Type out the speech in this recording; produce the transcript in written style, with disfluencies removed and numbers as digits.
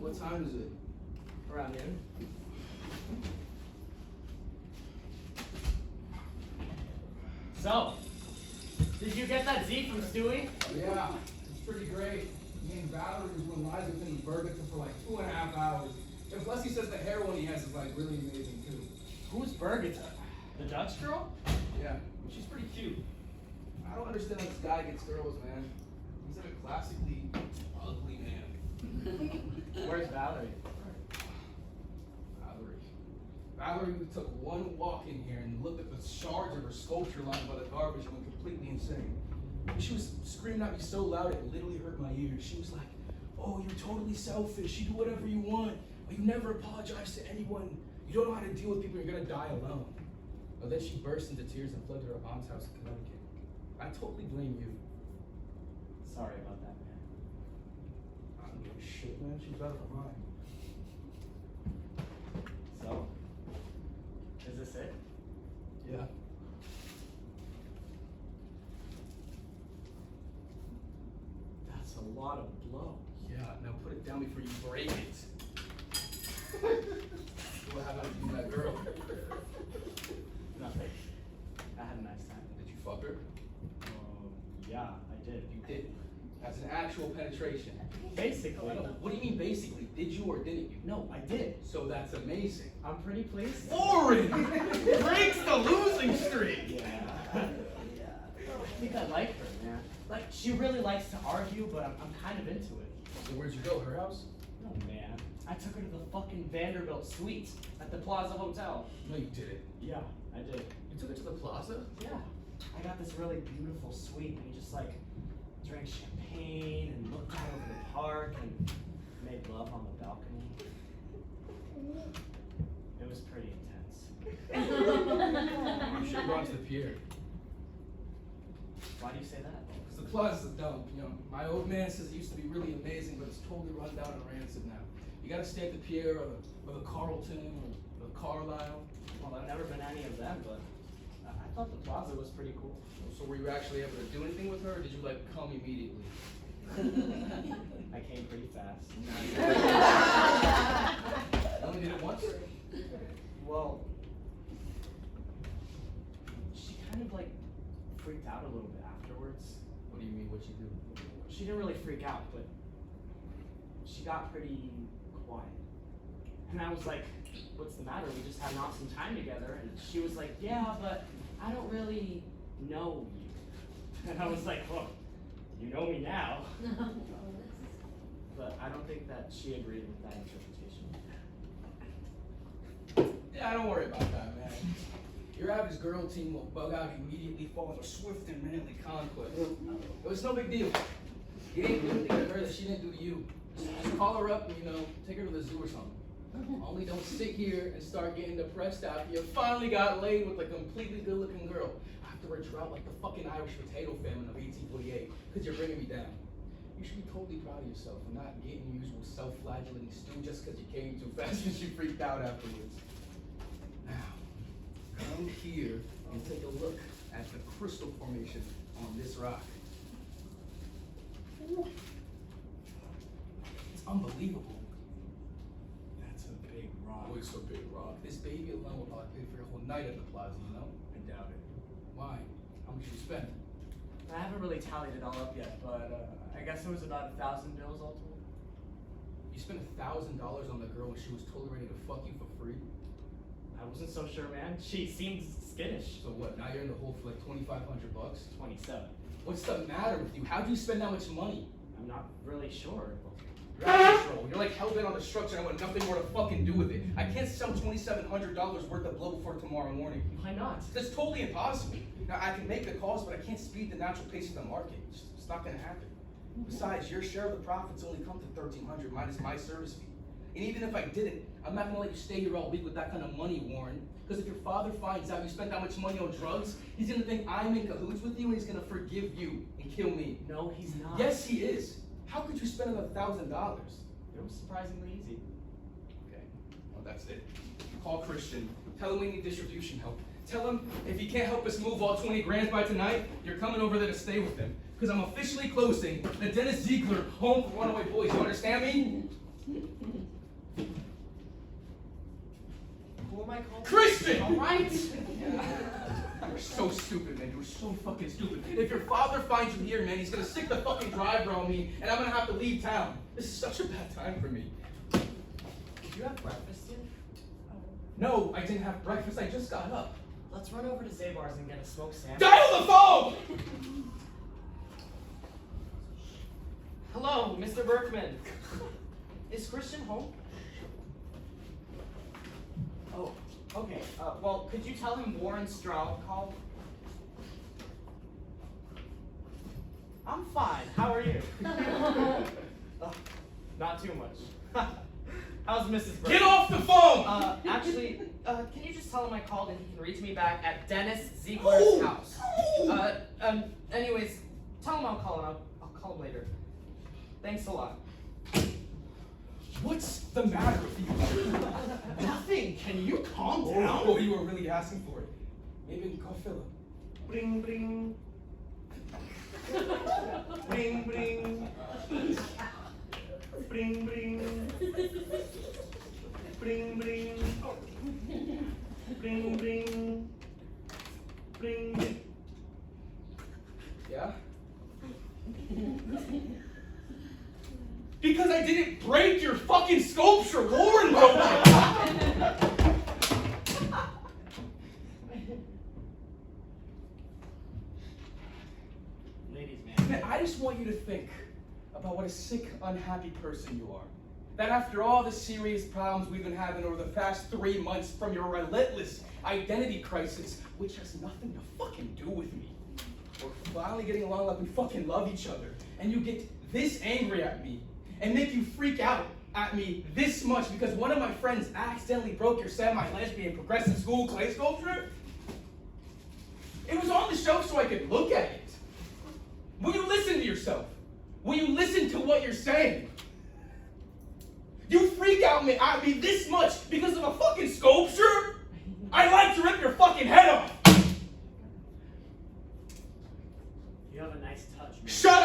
What time is it? Around noon. So, did you get that Z from Stewie? Yeah, it's pretty great. Me and Valerie was doing lives with him in Burlington for like 2.5 hours. And plus he says the heroin he has is like really amazing too. Who's Birgit? The Dutch girl? Yeah, she's pretty cute. I don't understand how this guy gets girls, man. He's like a classically ugly man. Where's Valerie? Valerie took one walk in here and looked at the shards of her sculpture lying by the garbage and went completely insane. She was screaming at me so loud it literally hurt my ears. She was like, "Oh, you're totally selfish. You do whatever you want. But you never apologize to anyone. You don't know how to deal with people. You're gonna die alone." But then she burst into tears and fled to her aunt's house in Connecticut. I totally blame you. Sorry about that, man. I don't give a shit, man. She's better than mine. So, is this it? Yeah. That's a lot of blow. Yeah, now put it down before you break it. What happened to that girl? Nothing. I had a nice time. Did you fuck her? Yeah, I did. You did. That's an actual penetration. Basically. What do you mean basically? Did you or didn't you? No, I did. So that's amazing. I'm pretty pleased. Warren breaks the losing streak. Yeah. I think I like her, man. Like, she really likes to argue, but I'm kind of into it. So where'd you go? Her house? No, man. I took her to the fucking Vanderbilt Suites at the Plaza Hotel. No, you didn't. Yeah, I did. You took her to the plaza? Yeah. I got this really beautiful suite, and we just like drank champagne and looked out over the park and made love on the balcony. It was pretty intense. You should have gone to the pier. Why do you say that? Because the plaza's a dump, you know. My old man says it used to be really amazing, but it's totally run down and rancid now. You gotta stay at the pier or the Carlton or the Carlisle. Well, I've never been to any of them, but I thought the plaza was pretty cool. So were you actually able to do anything with her, or did you like come immediately? I came pretty fast. You only did it once? Well, she kind of like freaked out a little bit afterwards. What do you mean, what'd you do? She didn't really freak out, but she got pretty quiet. And I was like, what's the matter? We just had an awesome time together. And she was like, yeah, but I don't really know you. And I was like, well, you know me now. But I don't think that she agreed with that interpretation. Yeah, don't worry about that, man. Your average girl team will bug out immediately following a swift and manly conquest. It was no big deal. You didn't do anything to her that she didn't do to you. Just call her up and, you know, take her to the zoo or something. Only don't sit here and start getting depressed after you finally got laid with a completely good-looking girl after a drought like the fucking Irish potato famine of 1848, because you're bringing me down. You should be totally proud of yourself for not getting your usual self-flagellating stew just because you came too fast and she freaked out afterwards. Now, come here and take a look at the crystal formation on this rock. It's unbelievable. That's a big rock. Oh, it's a big rock. This baby alone will probably pay for your whole night at the plaza, you know? I doubt it. Why? How much you spend? I haven't really tallied it all up yet, but I guess it was about 1,000 bills all told. You spent $1,000 on the girl when she was totally ready to fuck you for free? I wasn't so sure, man. She seemed skittish. So what, now you're in the hole for like $2,500 bucks? 27. What's the matter with you? How'd you spend that much money? I'm not really sure. You're out of control. You're like hell-bent on the structure and I want nothing more to fucking do with it. I can't sell $2,700 worth of blow before tomorrow morning. Why not? That's totally impossible. Now, I can make the calls, but I can't speed the natural pace of the market. It's not gonna happen. Besides, your share of the profits only come to $1,300 minus my service fee. And even if I didn't, I'm not gonna let you stay here all week with that kind of money, Warren. Because if your father finds out you spent that much money on drugs, he's gonna think I'm in cahoots with you and he's gonna forgive you and kill me. No, he's not. Yes, he is. How could you spend $1,000? It was surprisingly easy. Okay, well that's it. Call Christian. Tell him we need distribution help. Tell him if he can't help us move all 20 grand by tonight, you're coming over there to stay with him. Because I'm officially closing the Dennis Ziegler Home for Runaway Boys. You understand me? Who am I calling? Christian! Alright? You're so stupid, man. You're so fucking stupid. If your father finds you here, man, he's gonna stick the fucking driver on me, and I'm gonna have to leave town. This is such a bad time for me. Did you have breakfast yet? No, I didn't have breakfast. I just got up. Let's run over to Zabar's and get a smoked sandwich. Dial the phone! Hello, Mr. Berkman. Is Christian home? Oh, okay. Well, could you tell him Warren Stroud called? I'm fine. How are you? Not too much. How's Mrs. Berkman? Get off the phone! Actually, can you just tell him I called and he can reach me back at Dennis Ziegler's house? Anyways, tell him I'll call him. I'll call him later. Thanks a lot. What's the matter with you? Nothing. Can you calm down? Oh, you were really asking for it. Maybe we can call Philip. Bring, bring. Bring, bring. Bring, bring. Bring, bring. Bring, bring. Bring. Yeah? Because I didn't break your fucking sculpture. Lauren broke it. Ladies, man. Man, I just want you to think about what a sick, unhappy person you are. That after all the serious problems we've been having over the past 3 months from your relentless identity crisis, which has nothing to fucking do with me, we're finally getting along like we fucking love each other, and you get this angry at me and make you freak out at me this much because one of my friends accidentally broke your semi-lesbian progressive school clay sculpture? It was on the shelf so I could look at it. Will you listen to yourself? Will you listen to what you're saying? You freak out at me this much because of a fucking sculpture? I'd like to rip your fucking head off! You have a nice touch, man. Shut